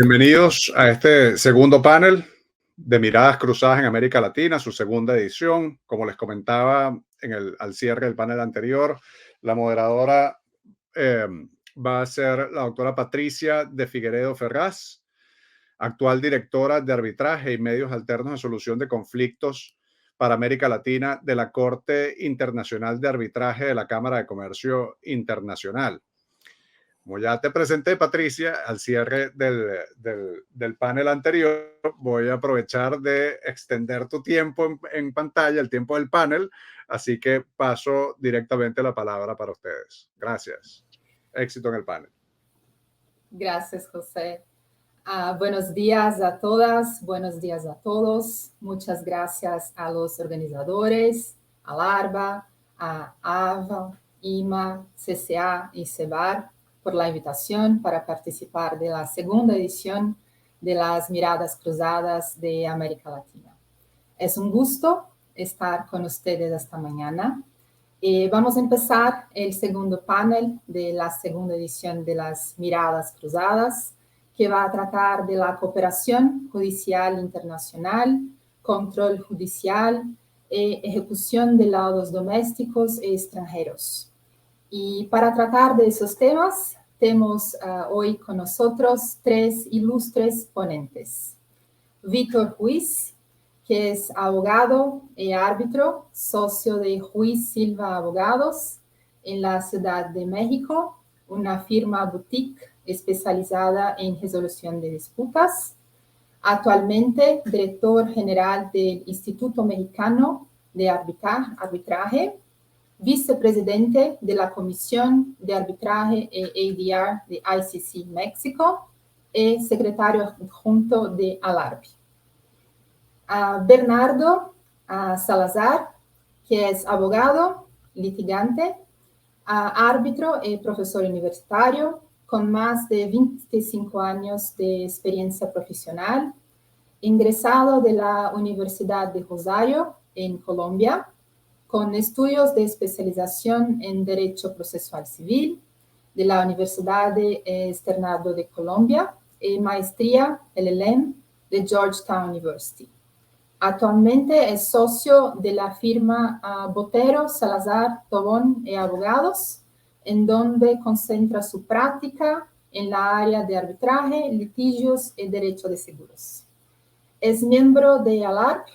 Bienvenidos a este segundo panel de Miradas Cruzadas en América Latina, su segunda edición. Como les comentaba al cierre del panel anterior, la moderadora eh, va a ser la doctora Patricia de Figueiredo Ferraz, actual directora de arbitraje y medios alternos de solución de conflictos para América Latina de la Corte Internacional de Arbitraje de la Cámara de Comercio Internacional. Como ya te presenté, Patricia, al cierre del panel anterior, voy a aprovechar de extender tu tiempo en pantalla, el tiempo del panel, así que paso directamente la palabra para ustedes. Gracias. Éxito en el panel. Gracias, José. Buenos días a todas, buenos días a todos. Muchas gracias a los organizadores, a LARBA, a AVA, IMA, CCA y CEBAR por la invitación para participar de la segunda edición de las Miradas Cruzadas de América Latina. Es un gusto estar con ustedes esta mañana. Vamos a empezar el segundo panel de la segunda edición de las Miradas Cruzadas, que va a tratar de la cooperación judicial internacional, control judicial e ejecución de laudos domésticos e extranjeros. Y para tratar de esos temas, tenemos hoy con nosotros tres ilustres ponentes. Víctor Ruiz, que es abogado y árbitro, socio de Ruiz Silva Abogados en la Ciudad de México, una firma boutique especializada en resolución de disputas. Actualmente, director general del Instituto Mexicano de Arbitraje, vicepresidente de la Comisión de Arbitraje e ADR de ICC México y secretario adjunto de ALARB. Bernardo Salazar, que es abogado, litigante, árbitro y profesor universitario, con más de 25 años de experiencia profesional, ingresado de la Universidad de Rosario, en Colombia, con estudios de especialización en Derecho Procesal Civil de la Universidad Externado de Colombia y maestría LLM de Georgetown University. Actualmente es socio de la firma Botero, Salazar, Tobón y Abogados, en donde concentra su práctica en la área de arbitraje, litigios y derecho de seguros. Es miembro de ALARB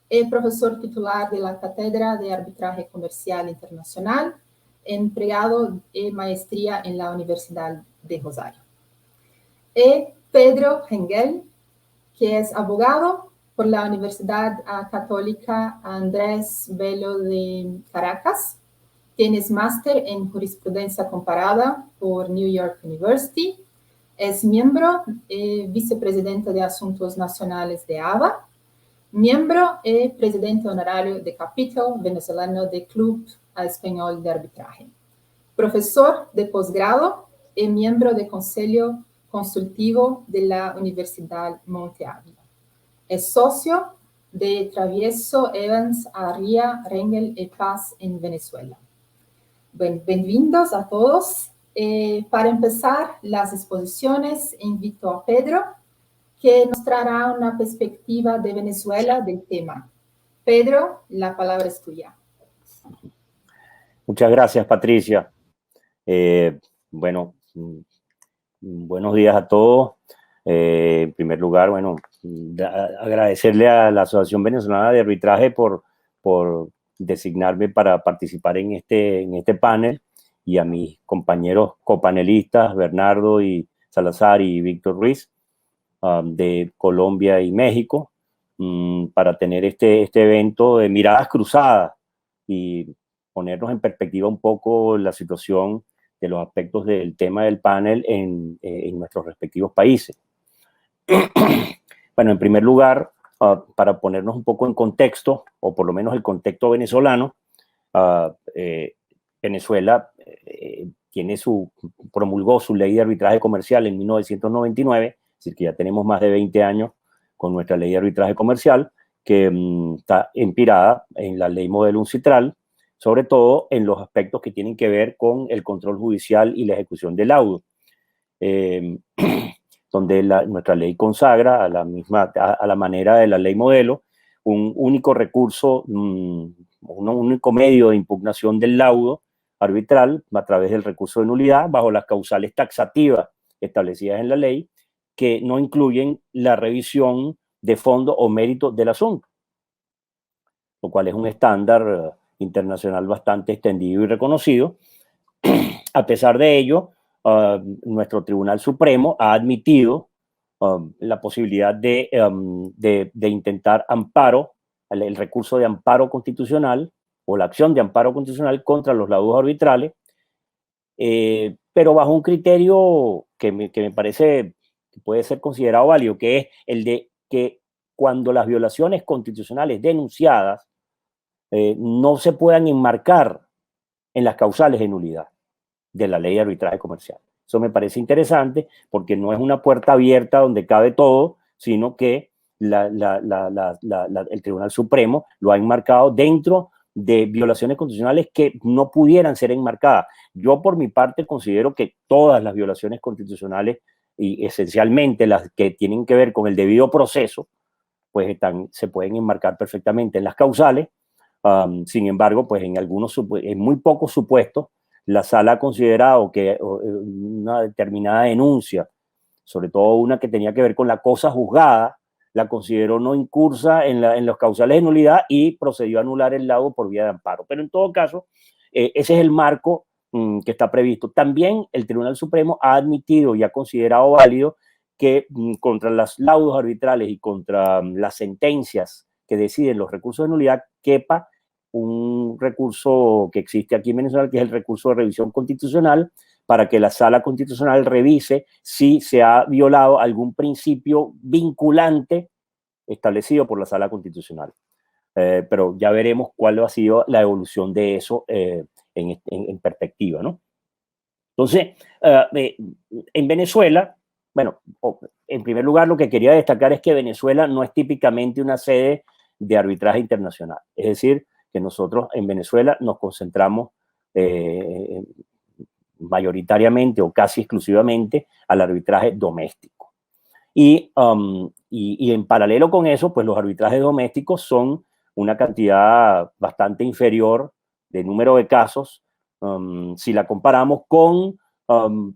y profesor titular de la Cátedra de Arbitraje Comercial Internacional, empleado y maestría en la Universidad de Rosario. Y Pedro Rengel, que es abogado por la Universidad Católica Andrés Bello de Caracas. Tienes máster en jurisprudencia comparada por New York University. Es miembro y vicepresidente de Asuntos Nacionales de AVA. Miembro y presidente honorario de capítulo venezolano del Club Español de Arbitraje. Profesor de posgrado y miembro del Consejo Consultivo de la Universidad Monte Ávila. Es socio de Travieso Evans Arria Rengel y Paz en Venezuela. Bienvenidos a todos. Para empezar las exposiciones, invito a Pedro, que nos traerá una perspectiva de Venezuela del tema. Pedro, la palabra es tuya. Muchas gracias, Patricia. Buenos días a todos. En primer lugar, agradecerle a la Asociación Venezolana de Arbitraje por designarme para participar en este panel, y a mis compañeros copanelistas, Bernardo y Salazar y Víctor Ruiz, de Colombia y México, para tener este evento de miradas cruzadas y ponernos en perspectiva un poco la situación de los aspectos del tema del panel en nuestros respectivos países. Bueno, en primer lugar, para ponernos un poco en contexto, o por lo menos el contexto venezolano, Venezuela promulgó su ley de arbitraje comercial en 1999, es decir, que ya tenemos más de 20 años con nuestra ley de arbitraje comercial, que está inspirada en la ley modelo UNCITRAL, sobre todo en los aspectos que tienen que ver con el control judicial y la ejecución del laudo. donde nuestra ley consagra a la manera de la ley modelo un único recurso, un único medio de impugnación del laudo arbitral a través del recurso de nulidad bajo las causales taxativas establecidas en la ley, que no incluyen la revisión de fondo o mérito del asunto, lo cual es un estándar internacional bastante extendido y reconocido. A pesar de ello, nuestro Tribunal Supremo ha admitido la posibilidad de intentar amparo, el recurso de amparo constitucional o la acción de amparo constitucional contra los laudos arbitrales, pero bajo un criterio que me parece que puede ser considerado válido, que es el de que cuando las violaciones constitucionales denunciadas no se puedan enmarcar en las causales de nulidad de la ley de arbitraje comercial. Eso me parece interesante porque no es una puerta abierta donde cabe todo, sino que el Tribunal Supremo lo ha enmarcado dentro de violaciones constitucionales que no pudieran ser enmarcadas. Yo, por mi parte, considero que todas las violaciones constitucionales, y esencialmente las que tienen que ver con el debido proceso, pues se pueden enmarcar perfectamente en las causales. Sin embargo, pues en muy pocos supuestos, la sala ha considerado que una determinada denuncia, sobre todo una que tenía que ver con la cosa juzgada, la consideró no incursa en los causales de nulidad y procedió a anular el laudo por vía de amparo. Pero en todo caso, ese es el marco que está previsto. También el Tribunal Supremo ha admitido y ha considerado válido que contra los laudos arbitrales y contra las sentencias que deciden los recursos de nulidad quepa un recurso que existe aquí en Venezuela, que es el recurso de revisión constitucional, para que la Sala Constitucional revise si se ha violado algún principio vinculante establecido por la Sala Constitucional. Pero ya veremos cuál ha sido la evolución de eso en perspectiva, ¿no? Entonces, en Venezuela, bueno, en primer lugar, lo que quería destacar es que Venezuela no es típicamente una sede de arbitraje internacional. Es decir, que nosotros en Venezuela nos concentramos mayoritariamente o casi exclusivamente al arbitraje doméstico. Y en paralelo con eso, pues los arbitrajes domésticos son una cantidad bastante inferior de número de casos si la comparamos con los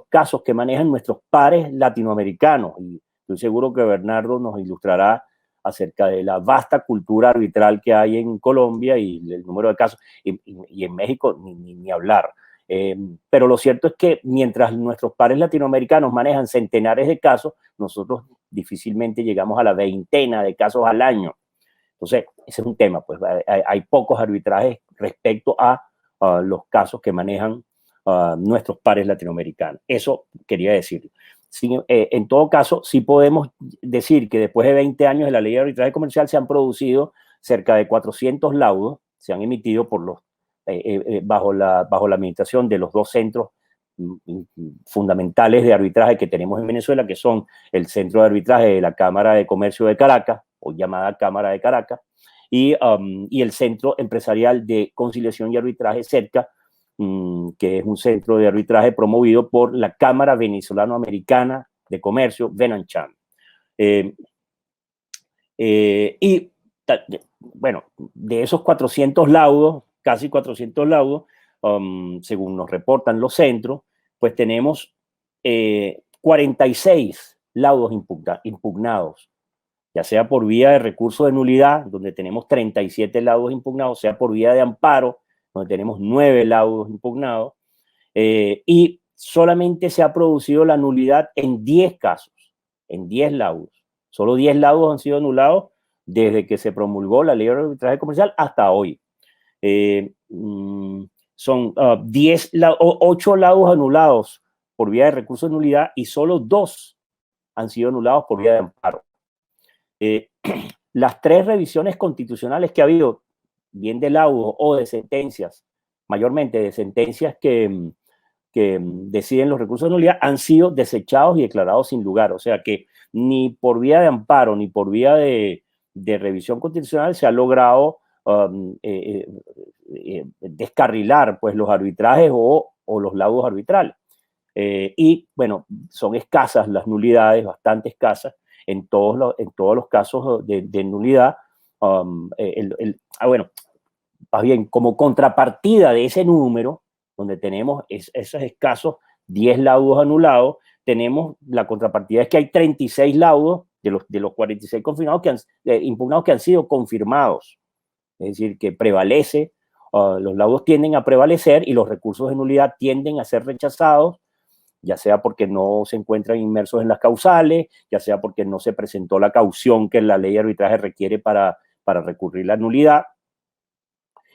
casos que manejan nuestros pares latinoamericanos. Y estoy seguro que Bernardo nos ilustrará acerca de la vasta cultura arbitral que hay en Colombia y el número de casos, y en México ni hablar. Pero lo cierto es que mientras nuestros pares latinoamericanos manejan centenares de casos, nosotros difícilmente llegamos a la veintena de casos al año. Entonces, ese es un tema, pues hay pocos arbitrajes respecto a los casos que manejan nuestros pares latinoamericanos. Eso quería decir. En todo caso, sí podemos decir que después de 20 años de la ley de arbitraje comercial se han producido cerca de 400 laudos, se han emitido por bajo la administración de los dos centros fundamentales de arbitraje que tenemos en Venezuela, que son el Centro de Arbitraje de la Cámara de Comercio de Caracas, o llamada Cámara de Caracas, y el Centro Empresarial de Conciliación y Arbitraje CERCA, que es un centro de arbitraje promovido por la Cámara Venezolano-Americana de Comercio, VENAMCHAM. Y bueno, de esos 400 laudos, casi 400 laudos, según nos reportan los centros, pues tenemos 46 laudos impugnados, ya sea por vía de recurso de nulidad, donde tenemos 37 laudos impugnados, sea por vía de amparo, donde tenemos 9 laudos impugnados, y solamente se ha producido la nulidad en 10 casos, en 10 laudos. Solo 10 laudos han sido anulados desde que se promulgó la ley de arbitraje comercial hasta hoy. Son 8 laudos anulados por vía de recurso de nulidad y solo 2 han sido anulados por vía de amparo. Las 3 revisiones constitucionales que ha habido, bien de laudos o de sentencias, mayormente de sentencias que deciden los recursos de nulidad, han sido desechados y declarados sin lugar. O sea que ni por vía de amparo ni por vía de revisión constitucional se ha logrado descarrilar pues, los arbitrajes o los laudos arbitrales. Y bueno, son escasas las nulidades, bastante escasas en todos los casos de nulidad. Bueno, más bien, como contrapartida de ese número, donde tenemos esos escasos 10 laudos anulados, tenemos la contrapartida es que hay 36 laudos de los 46 confirmados impugnados que han sido confirmados. Es decir, que prevalece, los laudos tienden a prevalecer y los recursos de nulidad tienden a ser rechazados, ya sea porque no se encuentran inmersos en las causales, ya sea porque no se presentó la caución que la ley de arbitraje requiere para recurrir la nulidad.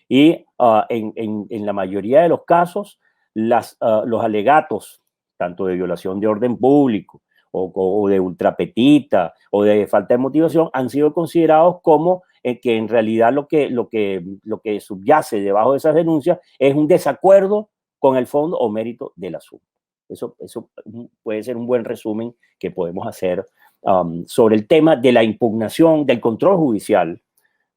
Y en la mayoría de los casos, los alegatos, tanto de violación de orden público o de ultrapetita o de falta de motivación, han sido considerados como que en realidad lo que subyace debajo de esas denuncias es un desacuerdo con el fondo o mérito del asunto. Eso puede ser un buen resumen que podemos hacer sobre el tema de la impugnación, del control judicial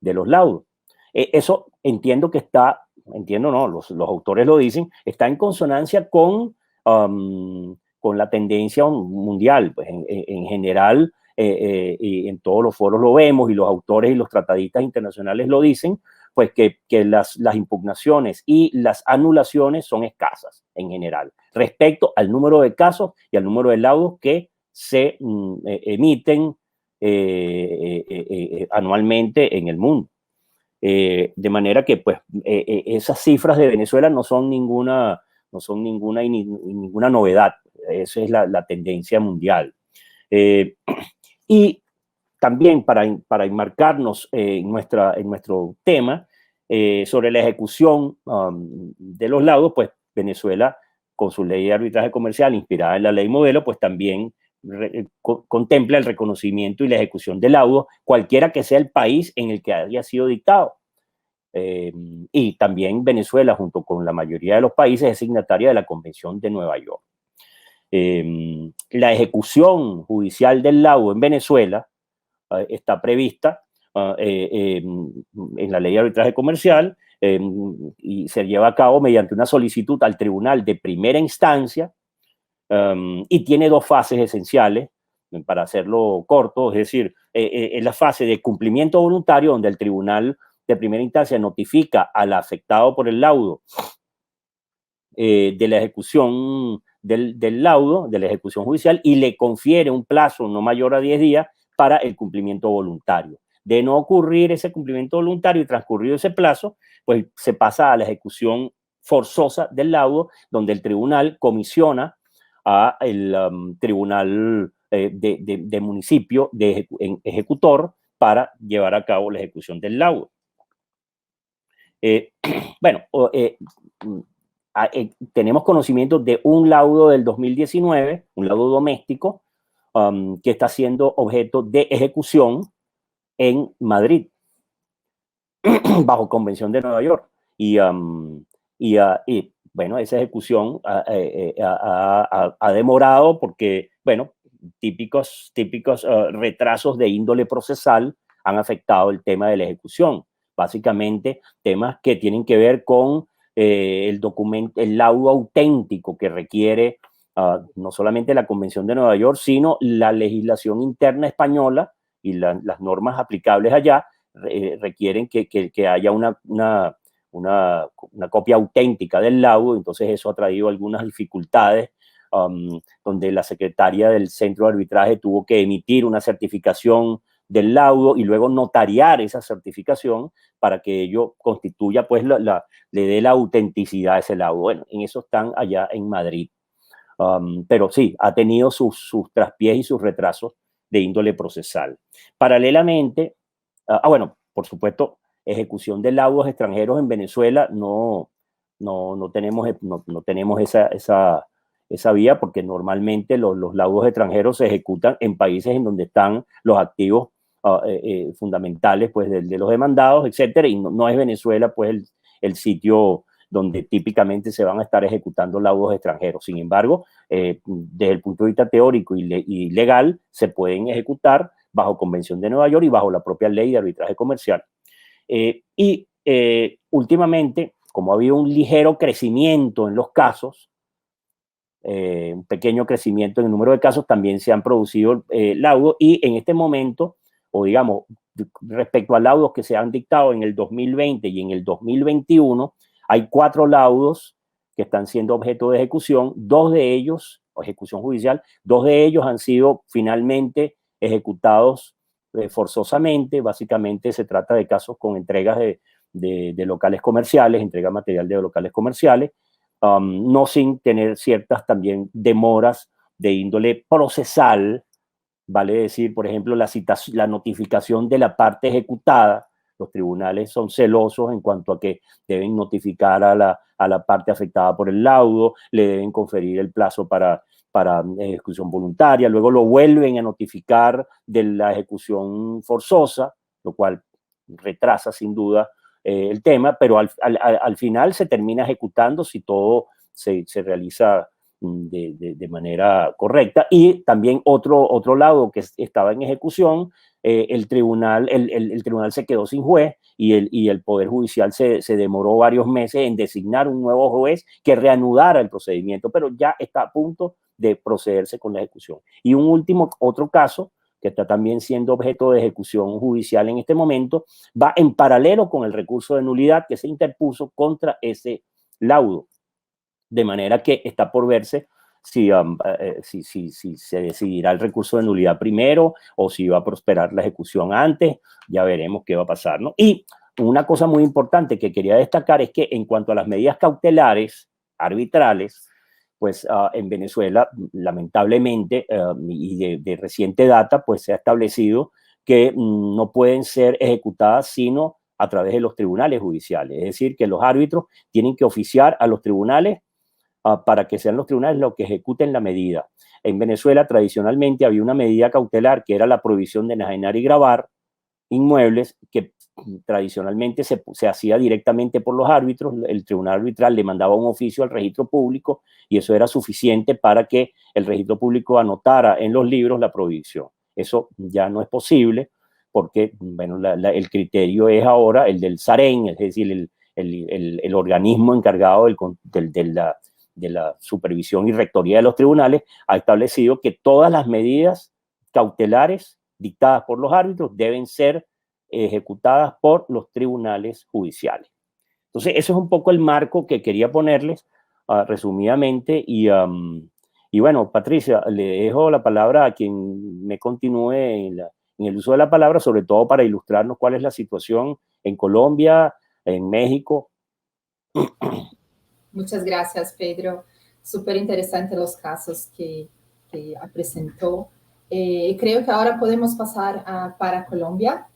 de los laudos. Eso entiendo que los autores lo dicen, está en consonancia con la tendencia mundial. Pues en general, y en todos los foros lo vemos, y los autores y los tratadistas internacionales lo dicen, pues que las impugnaciones y las anulaciones son escasas en general, respecto al número de casos y al número de laudos que se emiten anualmente en el mundo. De manera que pues esas cifras de Venezuela no son ninguna novedad. Esa es la tendencia mundial. Y también para enmarcarnos en nuestro tema sobre la ejecución de los laudos, pues Venezuela, con su ley de arbitraje comercial inspirada en la ley modelo, pues también contempla el reconocimiento y la ejecución de laudos, cualquiera que sea el país en el que haya sido dictado. Y también Venezuela, junto con la mayoría de los países, es signataria de la Convención de Nueva York. La ejecución judicial del laudo en Venezuela está prevista en la ley de arbitraje comercial y se lleva a cabo mediante una solicitud al tribunal de primera instancia y tiene dos fases esenciales, para hacerlo corto, es decir, es la fase de cumplimiento voluntario, donde el tribunal de primera instancia notifica al afectado por el laudo de la ejecución del laudo, de la ejecución judicial, y le confiere un plazo no mayor a 10 días para el cumplimiento voluntario. De no ocurrir ese cumplimiento voluntario y transcurrido ese plazo, pues se pasa a la ejecución forzosa del laudo, donde el tribunal comisiona al tribunal de municipio ejecutor para llevar a cabo la ejecución del laudo. Bueno, tenemos conocimiento de un laudo del 2019, un laudo doméstico, que está siendo objeto de ejecución en Madrid, bajo Convención de Nueva York. Y bueno, esa ejecución ha demorado porque, bueno, típicos retrasos de índole procesal han afectado el tema de la ejecución. Básicamente, temas que tienen que ver con el laudo auténtico que requiere no solamente la Convención de Nueva York, sino la legislación interna española y las normas aplicables allá requieren que haya una copia auténtica del laudo. Entonces eso ha traído algunas dificultades, donde la secretaria del Centro de Arbitraje tuvo que emitir una certificación del laudo y luego notariar esa certificación para que ello constituya, pues, le dé la autenticidad a ese laudo. Bueno, en eso están allá en Madrid. Pero sí, ha tenido sus traspiés y sus retrasos de índole procesal. Paralelamente, bueno, por supuesto, ejecución de laudos extranjeros en Venezuela no tenemos esa vía, porque normalmente los laudos extranjeros se ejecutan en países en donde están los activos fundamentales, pues, de los demandados, etcétera, y no es Venezuela, pues, el sitio donde típicamente se van a estar ejecutando laudos extranjeros. Sin embargo, desde el punto de vista teórico y legal, se pueden ejecutar bajo Convención de Nueva York y bajo la propia ley de arbitraje comercial. Últimamente, como ha habido un ligero crecimiento en los casos, un pequeño crecimiento en el número de casos, también se han producido laudos, y en este momento, o digamos, respecto a laudos que se han dictado en el 2020 y en el 2021, hay 4 laudos que están siendo objeto de ejecución, 2 de ellos, o ejecución judicial, 2 de ellos han sido finalmente ejecutados forzosamente. Básicamente se trata de casos con entregas de locales comerciales, entrega material de locales comerciales, no sin tener ciertas también demoras de índole procesal, vale decir, por ejemplo, la notificación de la parte ejecutada. Los tribunales son celosos en cuanto a que deben notificar a la parte afectada por el laudo, le deben conferir el plazo para ejecución voluntaria, luego lo vuelven a notificar de la ejecución forzosa, lo cual retrasa sin duda el tema, pero al final se termina ejecutando si todo se realiza de manera correcta. Y también otro laudo que estaba en ejecución, el tribunal se quedó sin juez y el Poder Judicial se demoró varios meses en designar un nuevo juez que reanudara el procedimiento, pero ya está a punto de procederse con la ejecución. Y otro caso que está también siendo objeto de ejecución judicial en este momento, va en paralelo con el recurso de nulidad que se interpuso contra ese laudo. De manera que está por verse si se decidirá el recurso de nulidad primero o si va a prosperar la ejecución antes. Ya veremos qué va a pasar, ¿no? Y una cosa muy importante que quería destacar es que en cuanto a las medidas cautelares arbitrales, pues en Venezuela, lamentablemente, y de reciente data, pues se ha establecido que no pueden ser ejecutadas sino a través de los tribunales judiciales. Es decir, que los árbitros tienen que oficiar a los tribunales para que sean los tribunales los que ejecuten la medida. En Venezuela, tradicionalmente, había una medida cautelar que era la prohibición de enajenar y gravar inmuebles, que tradicionalmente se hacía directamente por los árbitros. El tribunal arbitral le mandaba un oficio al registro público y eso era suficiente para que el registro público anotara en los libros la prohibición. Eso ya no es posible porque, bueno, el criterio es ahora el del SAREN, es decir, el organismo encargado de la supervisión y rectoría de los tribunales, ha establecido que todas las medidas cautelares dictadas por los árbitros deben ser ejecutadas por los tribunales judiciales. Entonces, eso es un poco el marco que quería ponerles resumidamente. Y bueno, Patricia, le dejo la palabra a quien me continúe en el uso de la palabra, sobre todo para ilustrarnos cuál es la situación en Colombia, en México. Muchas gracias, Pedro. Súper interesante los casos que presentó. Creo que ahora podemos pasar para Colombia.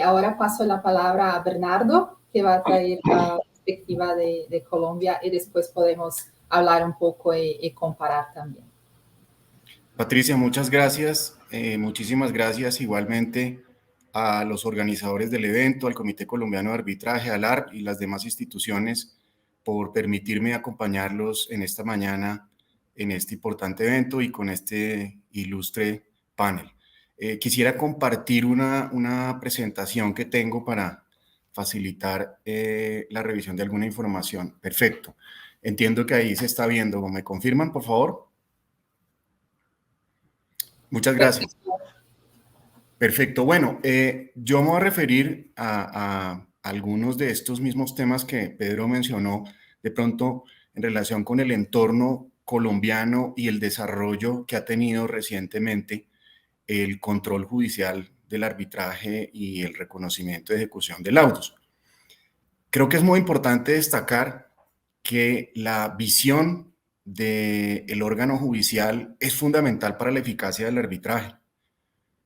Ahora paso la palabra a Bernardo, que va a traer la perspectiva de Colombia y después podemos hablar un poco y comparar también. Patricia, muchas gracias. Muchísimas gracias igualmente a los organizadores del evento, al Comité Colombiano de Arbitraje, al ARB y las demás instituciones por permitirme acompañarlos en esta mañana en este importante evento y con este ilustre panel. Quisiera compartir una presentación que tengo para facilitar la revisión de alguna información. Perfecto. Entiendo que ahí se está viendo. ¿Me confirman, por favor? Muchas gracias. Perfecto. Bueno, yo me voy a referir a algunos de estos mismos temas que Pedro mencionó, de pronto en relación con el entorno colombiano y el desarrollo que ha tenido recientemente el control judicial del arbitraje y el reconocimiento de ejecución de laudos. Creo que es muy importante destacar que la visión del órgano judicial es fundamental para la eficacia del arbitraje.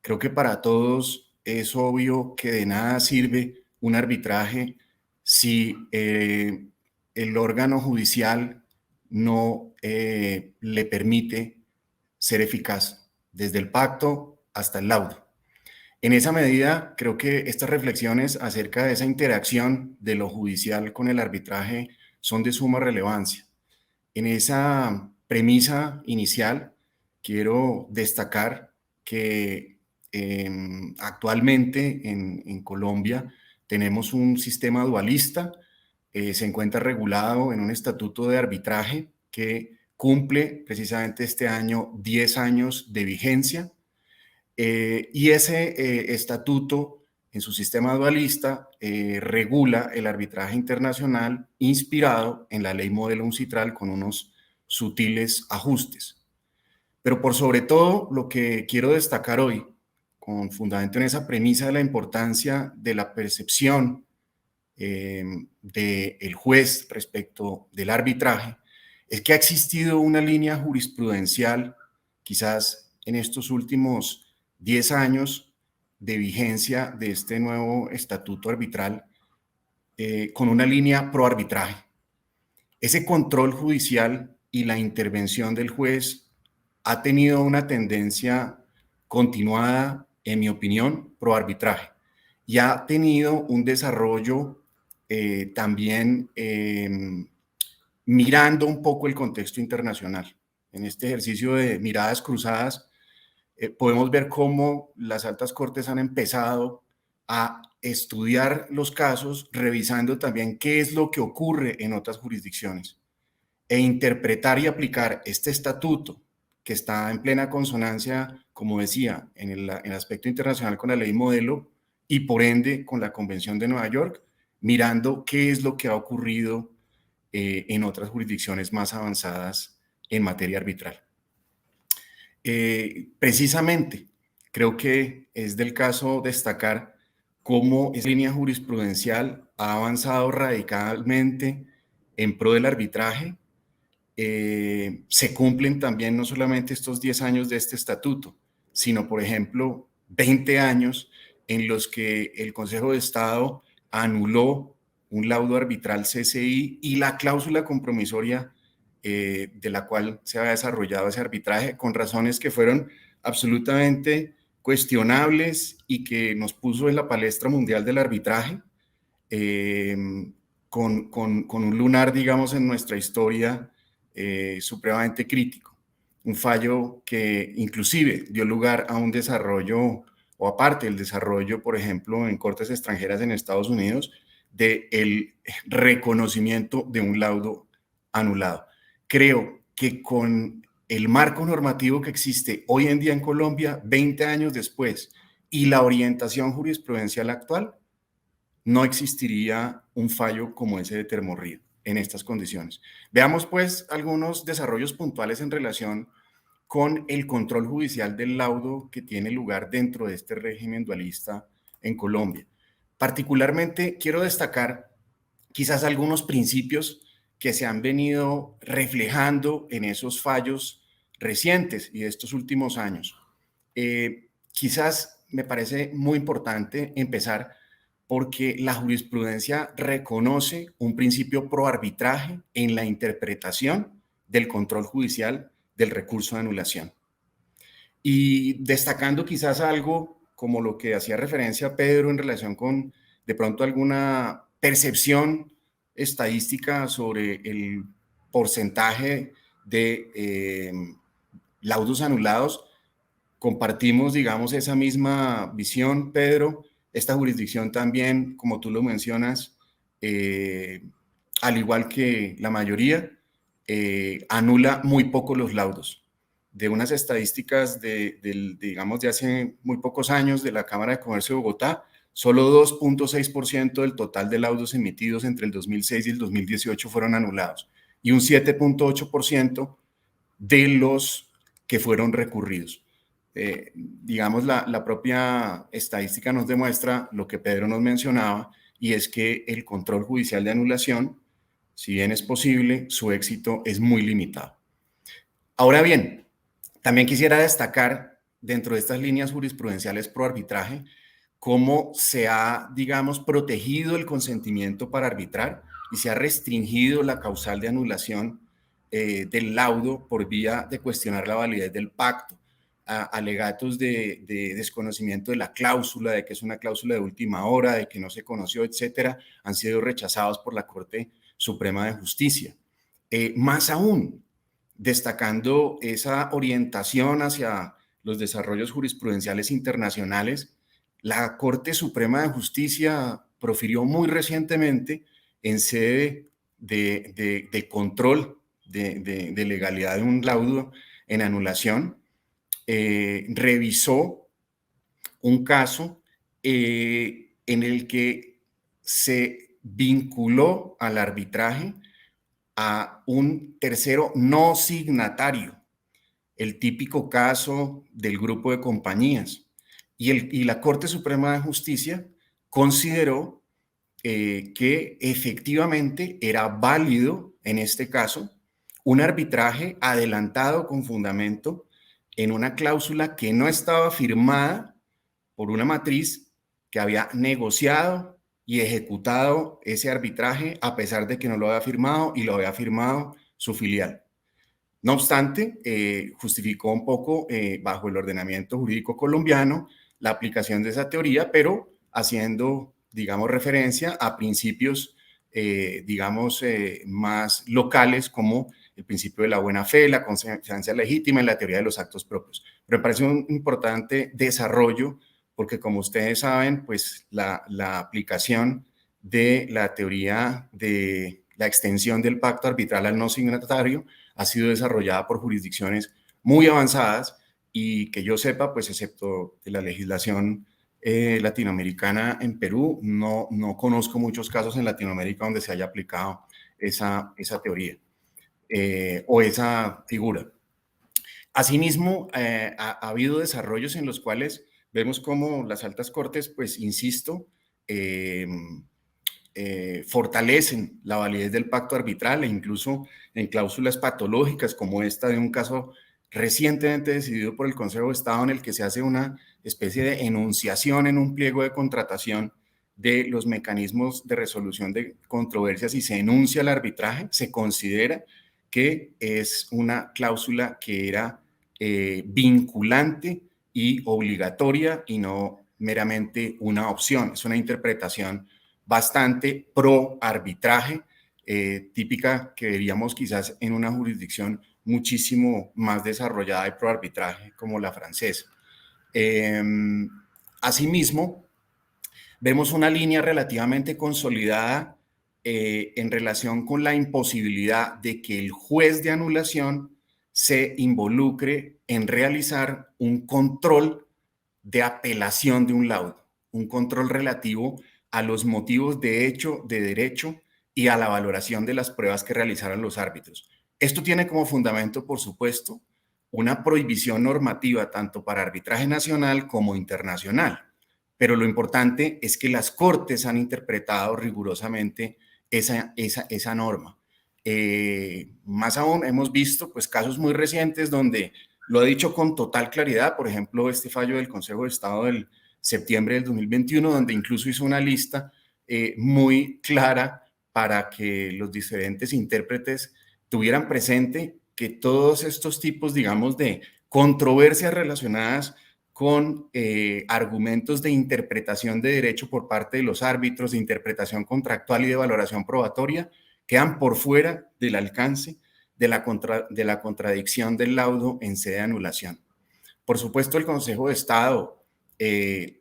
Creo que para todos es obvio que de nada sirve un arbitraje si el órgano judicial no le permite ser eficaz, desde el pacto hasta el laudo. En esa medida, creo que estas reflexiones acerca de esa interacción de lo judicial con el arbitraje son de suma relevancia. En esa premisa inicial, quiero destacar que actualmente en Colombia tenemos un sistema dualista, se encuentra regulado en un estatuto de arbitraje que cumple precisamente este año 10 años de vigencia, y ese estatuto en su sistema dualista regula el arbitraje internacional inspirado en la ley modelo UNCITRAL con unos sutiles ajustes. Pero por sobre todo, lo que quiero destacar hoy, con fundamento en esa premisa de la importancia de la percepción del juez respecto del arbitraje, es que ha existido una línea jurisprudencial, quizás en estos últimos 10 años de vigencia de este nuevo estatuto arbitral, con una línea pro arbitraje. Ese control judicial y la intervención del juez ha tenido una tendencia continuada, en mi opinión, pro arbitraje, y ha tenido un desarrollo también mirando un poco el contexto internacional. En este ejercicio de miradas cruzadas, podemos ver cómo las altas cortes han empezado a estudiar los casos, revisando también qué es lo que ocurre en otras jurisdicciones, e interpretar y aplicar este estatuto, que está en plena consonancia, como decía, en el aspecto internacional con la ley modelo y por ende con la Convención de Nueva York, mirando qué es lo que ha ocurrido en otras jurisdicciones más avanzadas en materia arbitral. Precisamente, creo que es del caso destacar cómo esa línea jurisprudencial ha avanzado radicalmente en pro del arbitraje. Se cumplen también no solamente estos 10 años de este estatuto, sino, por ejemplo, 20 años en los que el Consejo de Estado anuló un laudo arbitral CCI y la cláusula compromisoria de la cual se había desarrollado ese arbitraje, con razones que fueron absolutamente cuestionables y que nos puso en la palestra mundial del arbitraje, con un lunar, digamos, en nuestra historia supremamente crítico. Un fallo que inclusive dio lugar a un desarrollo, o aparte del desarrollo, por ejemplo, en cortes extranjeras en Estados Unidos, del reconocimiento de un laudo anulado. Creo que con el marco normativo que existe hoy en día en Colombia, 20 años después, y la orientación jurisprudencial actual, no existiría un fallo como ese de Termorrío en estas condiciones. Veamos pues algunos desarrollos puntuales en relación con el control judicial del laudo que tiene lugar dentro de este régimen dualista en Colombia. Particularmente quiero destacar quizás algunos principios que se han venido reflejando en esos fallos recientes y de estos últimos años. Quizás me parece muy importante empezar porque la jurisprudencia reconoce un principio pro arbitraje en la interpretación del control judicial del recurso de anulación. Y destacando quizás algo como lo que hacía referencia Pedro en relación con de pronto alguna percepción estadística sobre el porcentaje de laudos anulados, compartimos, digamos, esa misma visión, Pedro. Esta jurisdicción también, como tú lo mencionas, al igual que la mayoría, anula muy poco los laudos. De unas estadísticas digamos, de hace muy pocos años de la Cámara de Comercio de Bogotá, solo 2.6% del total de laudos emitidos entre el 2006 y el 2018 fueron anulados, y un 7.8% de los que fueron recurridos. Digamos, la propia estadística nos demuestra lo que Pedro nos mencionaba, y es que el control judicial de anulación, si bien es posible, su éxito es muy limitado. Ahora bien, también quisiera destacar dentro de estas líneas jurisprudenciales pro arbitraje cómo se ha, digamos, protegido el consentimiento para arbitrar y se ha restringido la causal de anulación del laudo por vía de cuestionar la validez del pacto, alegatos de desconocimiento de la cláusula, de que es una cláusula de última hora, de que no se conoció, etcétera, han sido rechazados por la Corte Suprema de Justicia. Más aún, destacando esa orientación hacia los desarrollos jurisprudenciales internacionales, la Corte Suprema de Justicia profirió muy recientemente en sede de control de legalidad de un laudo en anulación, revisó un caso en el que se vinculó al arbitraje a un tercero no signatario, el típico caso del grupo de compañías. Y la Corte Suprema de Justicia consideró que efectivamente era válido en este caso un arbitraje adelantado con fundamento en una cláusula que no estaba firmada por una matriz que había negociado y ejecutado ese arbitraje a pesar de que no lo había firmado y lo había firmado su filial. No obstante, justificó un poco bajo el ordenamiento jurídico colombiano la aplicación de esa teoría, pero haciendo, digamos, referencia a principios, más locales como el principio de la buena fe, la confianza legítima y la teoría de los actos propios. Pero me parece un importante desarrollo porque, como ustedes saben, pues la aplicación de la teoría de la extensión del pacto arbitral al no signatario ha sido desarrollada por jurisdicciones muy avanzadas y que yo sepa, pues excepto de la legislación latinoamericana en Perú, no conozco muchos casos en Latinoamérica donde se haya aplicado esa teoría o esa figura. Asimismo, ha habido desarrollos en los cuales vemos cómo las altas cortes, pues insisto, fortalecen la validez del pacto arbitral e incluso en cláusulas patológicas como esta de un caso recientemente decidido por el Consejo de Estado en el que se hace una especie de enunciación en un pliego de contratación de los mecanismos de resolución de controversias y se enuncia el arbitraje, se considera que es una cláusula que era vinculante y obligatoria y no meramente una opción. Es una interpretación bastante pro arbitraje, típica que veríamos quizás en una jurisdicción muchísimo más desarrollada de pro arbitraje como la francesa. Asimismo, vemos una línea relativamente consolidada en relación con la imposibilidad de que el juez de anulación se involucre en realizar un control de apelación de un laudo, un control relativo a los motivos de hecho, de derecho y a la valoración de las pruebas que realizaron los árbitros. Esto tiene como fundamento, por supuesto, una prohibición normativa tanto para arbitraje nacional como internacional. Pero lo importante es que las cortes han interpretado rigurosamente esa norma. Más aún, hemos visto pues, casos muy recientes donde lo ha dicho con total claridad, por ejemplo, este fallo del Consejo de Estado del septiembre del 2021, donde incluso hizo una lista muy clara para que los diferentes intérpretes tuvieran presente que todos estos tipos, digamos, de controversias relacionadas con argumentos de interpretación de derecho por parte de los árbitros, de interpretación contractual y de valoración probatoria, quedan por fuera del alcance de la contradicción del laudo en sede de anulación. Por supuesto, el Consejo de Estado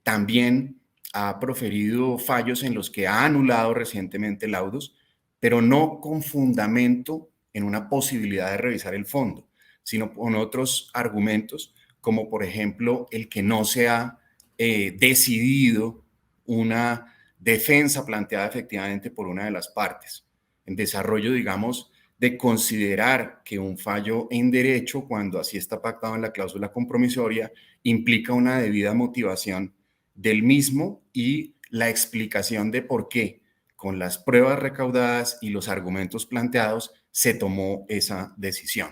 también ha proferido fallos en los que ha anulado recientemente laudos, pero no con fundamento en una posibilidad de revisar el fondo, sino con otros argumentos, como por ejemplo el que no se ha decidido una defensa planteada efectivamente por una de las partes. En desarrollo, digamos, de considerar que un fallo en derecho, cuando así está pactado en la cláusula compromisoria, implica una debida motivación del mismo y la explicación de por qué, con las pruebas recaudadas y los argumentos planteados, se tomó esa decisión.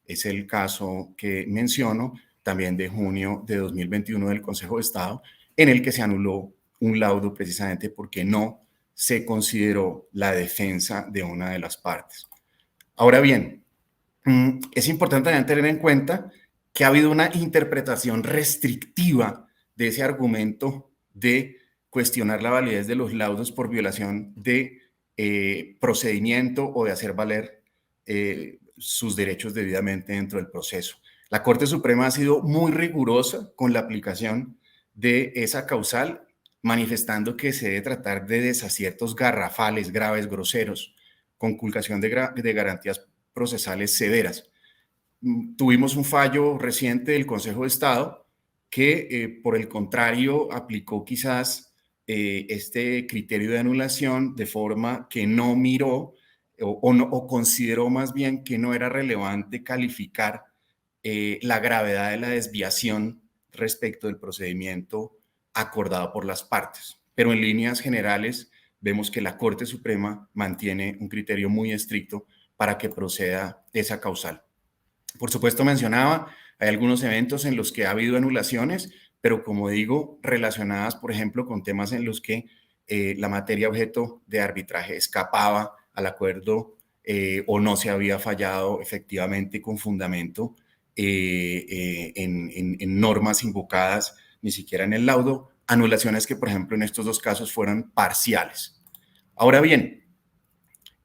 Es el caso que menciono también de junio de 2021 del Consejo de Estado, en el que se anuló un laudo precisamente porque no se consideró la defensa de una de las partes. Ahora bien, es importante también tener en cuenta que ha habido una interpretación restrictiva de ese argumento de cuestionar la validez de los laudos por violación de procedimiento o de hacer valer sus derechos debidamente dentro del proceso. La Corte Suprema ha sido muy rigurosa con la aplicación de esa causal, manifestando que se debe tratar de desaciertos garrafales, graves, groseros, conculcación de garantías procesales severas. Tuvimos un fallo reciente del Consejo de Estado que, por el contrario, aplicó quizás este criterio de anulación de forma que no miró o consideró más bien que no era relevante calificar la gravedad de la desviación respecto del procedimiento acordado por las partes. Pero en líneas generales vemos que la Corte Suprema mantiene un criterio muy estricto para que proceda esa causal. Por supuesto, mencionaba, hay algunos eventos en los que ha habido anulaciones, pero como digo, relacionadas, por ejemplo, con temas en los que la materia objeto de arbitraje escapaba al acuerdo o no se había fallado efectivamente con fundamento en normas invocadas, ni siquiera en el laudo, anulaciones que, por ejemplo, en estos dos casos fueron parciales. Ahora bien,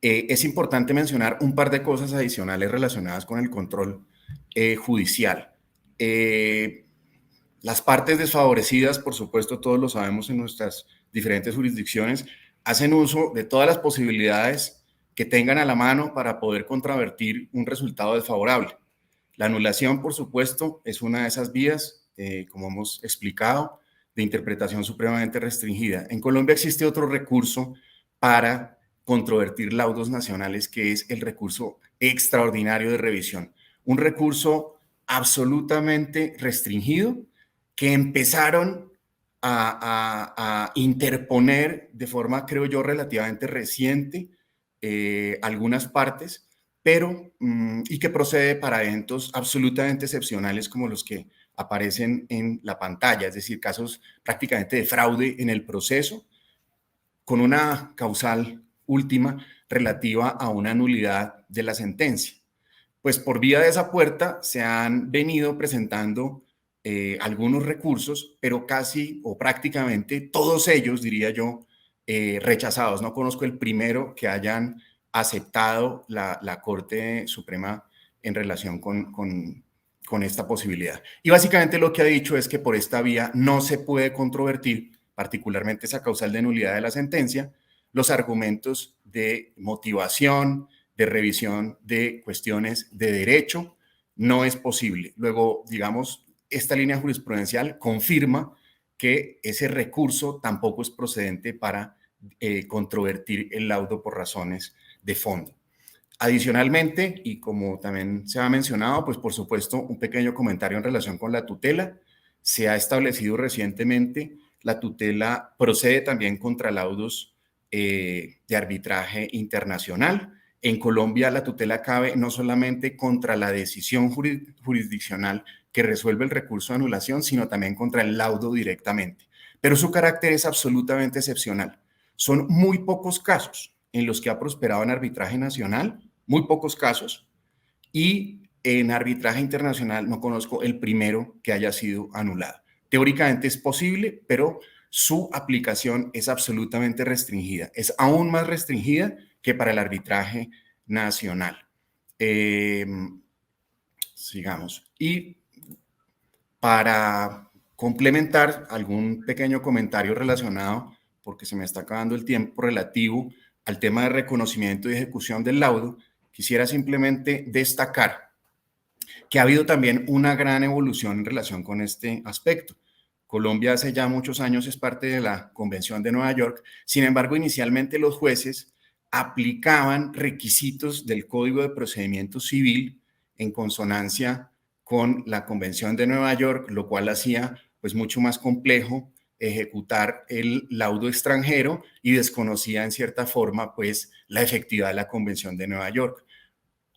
es importante mencionar un par de cosas adicionales relacionadas con el control judicial. Las partes desfavorecidas, por supuesto, todos lo sabemos en nuestras diferentes jurisdicciones, hacen uso de todas las posibilidades que tengan a la mano para poder contravertir un resultado desfavorable. La anulación, por supuesto, es una de esas vías, como hemos explicado, de interpretación supremamente restringida. En Colombia existe otro recurso para controvertir laudos nacionales, que es el recurso extraordinario de revisión. Un recurso absolutamente restringido que empezaron a interponer de forma, creo yo, relativamente reciente algunas partes, pero y que procede para eventos absolutamente excepcionales como los que aparecen en la pantalla, es decir, casos prácticamente de fraude en el proceso, con una causal última relativa a una nulidad de la sentencia. Pues por vía de esa puerta se han venido presentando algunos recursos, pero casi o prácticamente todos ellos, diría yo, rechazados. No conozco el primero que hayan aceptado la Corte Suprema en relación con esta posibilidad. Y básicamente lo que ha dicho es que por esta vía no se puede controvertir, particularmente esa causal de nulidad de la sentencia, los argumentos de motivación, de revisión de cuestiones de derecho, no es posible. Luego, digamos, esta línea jurisprudencial confirma que ese recurso tampoco es procedente para controvertir el laudo por razones de fondo. Adicionalmente, y como también se ha mencionado, pues por supuesto un pequeño comentario en relación con la tutela. Se ha establecido recientemente, la tutela procede también contra laudos de arbitraje internacional. En Colombia la tutela cabe no solamente contra la decisión jurisdiccional que resuelve el recurso de anulación, sino también contra el laudo directamente. Pero su carácter es absolutamente excepcional. Son muy pocos casos en los que ha prosperado en arbitraje nacional, muy pocos casos, y en arbitraje internacional no conozco el primero que haya sido anulado. Teóricamente es posible, pero su aplicación es absolutamente restringida. Es aún más restringida que para el arbitraje nacional. Sigamos. Y para complementar algún pequeño comentario relacionado, porque se me está acabando el tiempo, relativo al tema de reconocimiento y ejecución del laudo, quisiera simplemente destacar que ha habido también una gran evolución en relación con este aspecto. Colombia hace ya muchos años es parte de la Convención de Nueva York. Sin embargo, inicialmente los jueces aplicaban requisitos del Código de Procedimiento Civil en consonancia con la Convención de Nueva York, lo cual hacía pues mucho más complejo ejecutar el laudo extranjero y desconocía en cierta forma pues la efectividad de la Convención de Nueva York.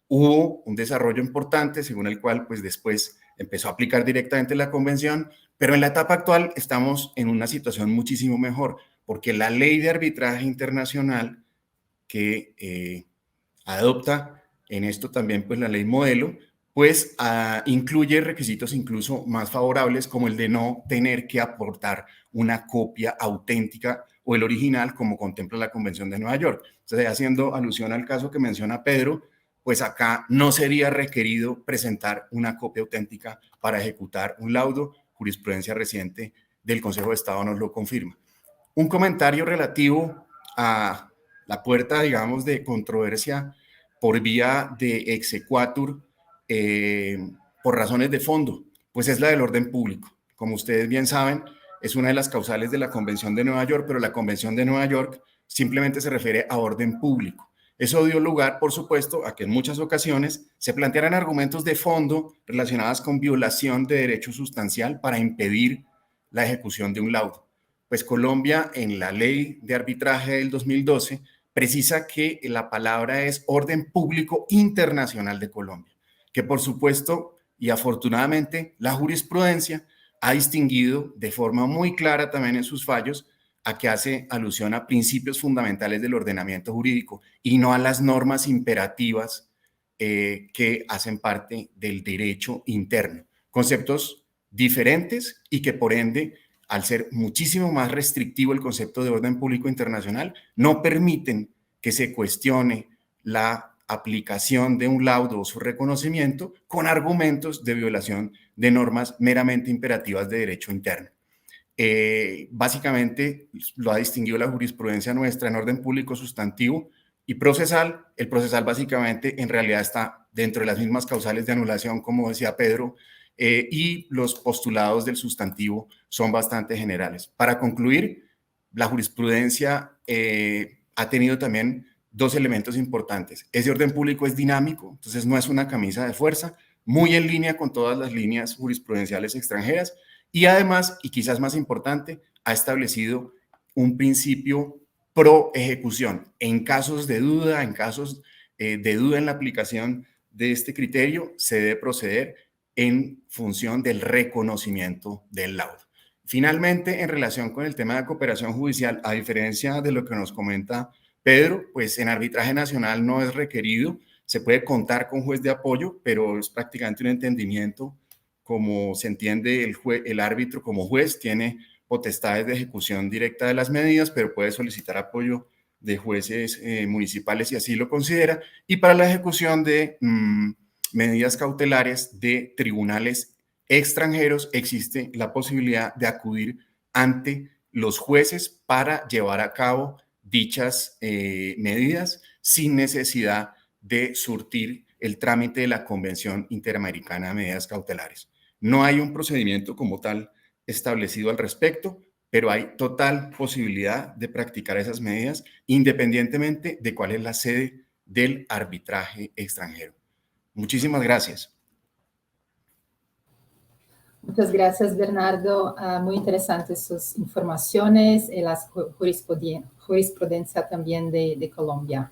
Hubo un desarrollo importante según el cual pues después empezó a aplicar directamente la Convención, pero en la etapa actual estamos en una situación muchísimo mejor, porque la ley de arbitraje internacional que adopta en esto también pues la ley modelo, pues incluye requisitos incluso más favorables como el de no tener que aportar una copia auténtica o el original como contempla la Convención de Nueva York. Entonces, haciendo alusión al caso que menciona Pedro, pues acá no sería requerido presentar una copia auténtica para ejecutar un laudo. Jurisprudencia reciente del Consejo de Estado nos lo confirma. Un comentario relativo a la puerta, digamos, de controversia por vía de exequatur por razones de fondo, pues es la del orden público. Como ustedes bien saben, es una de las causales de la Convención de Nueva York, pero la Convención de Nueva York simplemente se refiere a orden público. Eso dio lugar, por supuesto, a que en muchas ocasiones se plantearan argumentos de fondo relacionados con violación de derecho sustancial para impedir la ejecución de un laudo. Pues Colombia, en la ley de arbitraje del 2012, precisa que la palabra es orden público internacional de Colombia, que por supuesto y afortunadamente la jurisprudencia ha distinguido de forma muy clara también en sus fallos a que hace alusión a principios fundamentales del ordenamiento jurídico y no a las normas imperativas que hacen parte del derecho interno. Conceptos diferentes y que por ende, al ser muchísimo más restrictivo el concepto de orden público internacional, no permiten que se cuestione la aplicación de un laudo o su reconocimiento con argumentos de violación de normas meramente imperativas de derecho interno. Básicamente lo ha distinguido la jurisprudencia nuestra en orden público sustantivo y procesal. El procesal básicamente en realidad está dentro de las mismas causales de anulación, como decía Pedro, y los postulados del sustantivo son bastante generales. Para concluir, la jurisprudencia ha tenido también dos elementos importantes. Ese orden público es dinámico, entonces no es una camisa de fuerza, muy en línea con todas las líneas jurisprudenciales extranjeras, y además, y quizás más importante, ha establecido un principio pro ejecución. En casos de duda, en la aplicación de este criterio, se debe proceder en función del reconocimiento del laudo. Finalmente, en relación con el tema de cooperación judicial, a diferencia de lo que nos comenta Pedro, pues en arbitraje nacional no es requerido, se puede contar con juez de apoyo, pero es prácticamente un entendimiento. Como se entiende, el árbitro como juez tiene potestades de ejecución directa de las medidas, pero puede solicitar apoyo de jueces municipales si así lo considera, y para la ejecución de medidas cautelares de tribunales extranjeros existe la posibilidad de acudir ante los jueces para llevar a cabo dichas medidas sin necesidad de surtir el trámite de la Convención Interamericana de Medidas Cautelares. No hay un procedimiento como tal establecido al respecto, pero hay total posibilidad de practicar esas medidas independientemente de cuál es la sede del arbitraje extranjero. Muchísimas gracias. Muchas gracias, Bernardo. Muy interesantes sus informaciones y la jurisprudencia también de Colombia.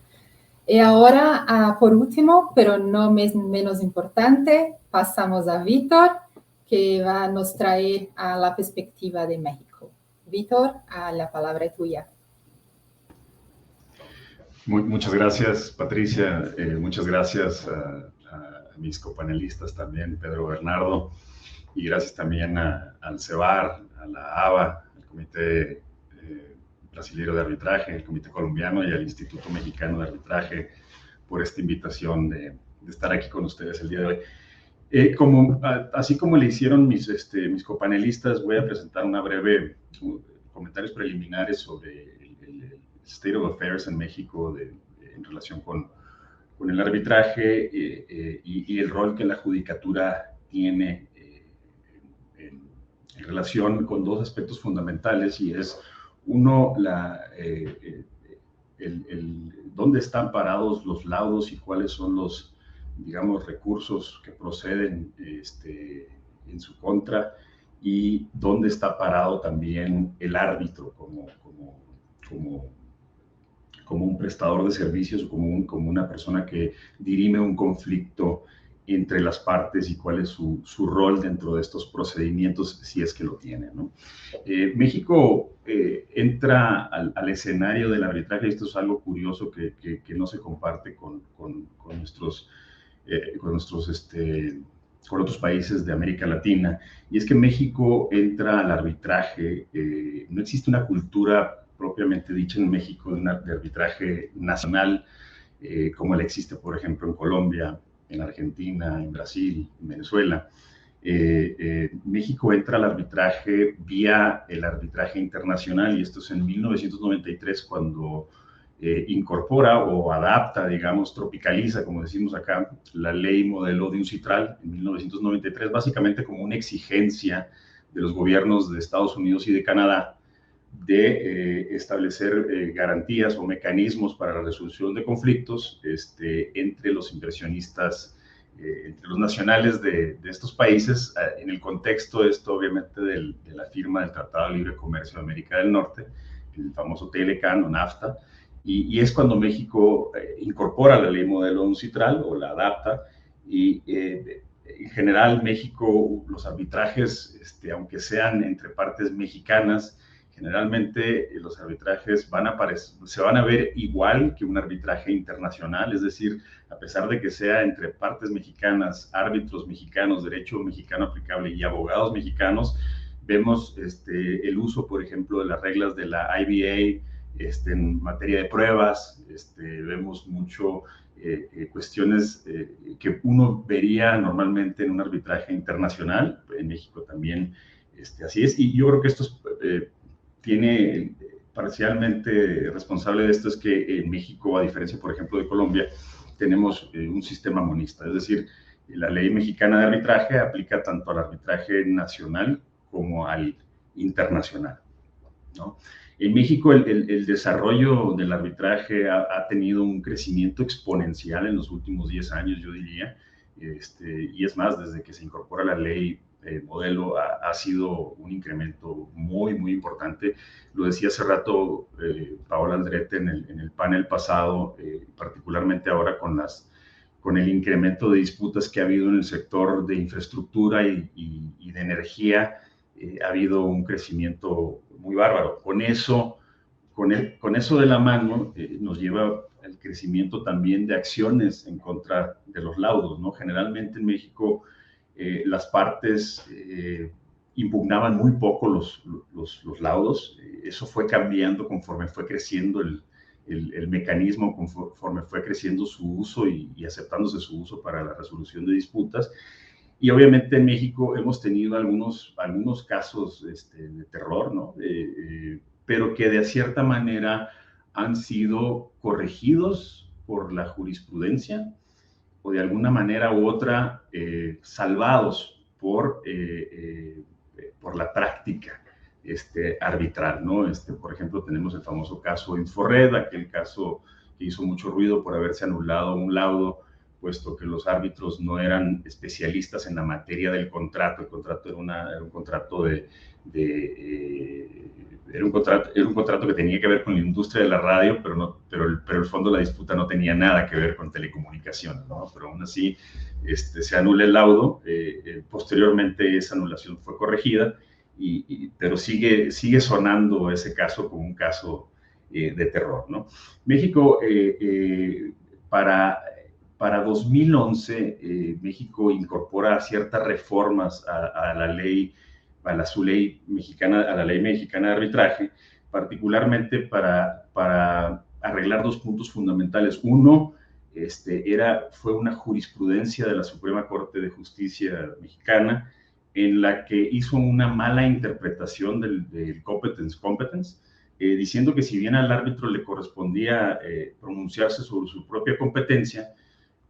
Y ahora, por último, pero no menos importante, pasamos a Víctor, que va a nos traer a la perspectiva de México. Víctor, la palabra es tuya. Muchas gracias, Patricia. Muchas gracias a mis copanelistas también, Pedro, Bernardo, y gracias también al CEBAR, a la ABA, al Comité Brasilero de Arbitraje, al Comité Colombiano y al Instituto Mexicano de Arbitraje por esta invitación de estar aquí con ustedes el día de hoy. Así como le hicieron mis copanelistas, voy a presentar una breve comentarios preliminares sobre el State of Affairs en México en relación con el arbitraje y el rol que la judicatura tiene en relación con dos aspectos fundamentales, y es uno, dónde están parados los laudos y cuáles son los, digamos, recursos que proceden en su contra, y dónde está parado también el árbitro como un prestador de servicios, como una persona que dirime un conflicto entre las partes y cuál es su rol dentro de estos procedimientos, si es que lo tiene, ¿no? México entra al escenario del arbitraje, y esto es algo curioso que no se comparte con otros países de América Latina, y es que México entra al arbitraje, no existe una cultura propiamente dicha en México de arbitraje nacional, como la existe, por ejemplo, en Colombia, en Argentina, en Brasil, en Venezuela. México entra al arbitraje vía el arbitraje internacional, y esto es en 1993 cuando incorpora o adapta, digamos, tropicaliza, como decimos acá, la ley modelo de UNCITRAL en 1993, básicamente como una exigencia de los gobiernos de Estados Unidos y de Canadá de establecer garantías o mecanismos para la resolución de conflictos entre los inversionistas, entre los nacionales de estos países, en el contexto obviamente de la firma del Tratado de Libre Comercio de América del Norte, el famoso TLCAN o NAFTA, y es cuando México incorpora la ley modelo UNCITRAL o la adapta, y en general México, los arbitrajes, aunque sean entre partes mexicanas, generalmente los arbitrajes se van a ver igual que un arbitraje internacional, es decir, a pesar de que sea entre partes mexicanas, árbitros mexicanos, derecho mexicano aplicable y abogados mexicanos, vemos el uso, por ejemplo, de las reglas de la IBA en materia de pruebas, vemos mucho cuestiones que uno vería normalmente en un arbitraje internacional, en México también así es, y yo creo que esto tiene parcialmente responsable de esto es que en México, a diferencia, por ejemplo, de Colombia, tenemos un sistema monista, es decir, la ley mexicana de arbitraje aplica tanto al arbitraje nacional como al internacional, ¿no? En México el desarrollo del arbitraje ha tenido un crecimiento exponencial en los últimos 10 años, yo diría, y es más, desde que se incorpora la ley modelo ha sido un incremento muy, muy importante. Lo decía hace rato Paola Aldrete en el panel pasado, particularmente ahora con el incremento de disputas que ha habido en el sector de infraestructura y de energía, ha habido un crecimiento muy bárbaro. Con eso de la mano nos lleva el crecimiento también de acciones en contra de los laudos, ¿no? Generalmente en México las partes impugnaban muy poco los laudos. Eso fue cambiando conforme fue creciendo el mecanismo, conforme fue creciendo su uso y aceptándose su uso para la resolución de disputas. Y obviamente en México hemos tenido algunos casos de terror, ¿no? Pero que de cierta manera han sido corregidos por la jurisprudencia o de alguna manera u otra salvados por la práctica arbitral, ¿no? Por ejemplo, tenemos el famoso caso Inforred, aquel caso que hizo mucho ruido por haberse anulado un laudo, puesto que los árbitros no eran especialistas en la materia del contrato. El contrato era un contrato era un contrato que tenía que ver con la industria de la radio, pero el fondo de la disputa no tenía nada que ver con telecomunicaciones, ¿no? Pero aún así se anula el laudo. Posteriormente esa anulación fue corregida, pero sigue sonando ese caso como un caso de terror, ¿no? México, para 2011, México incorpora ciertas reformas a la ley mexicana de arbitraje, particularmente para arreglar dos puntos fundamentales. Uno, fue una jurisprudencia de la Suprema Corte de Justicia mexicana en la que hizo una mala interpretación del competence, diciendo que si bien al árbitro le correspondía pronunciarse sobre su propia competencia,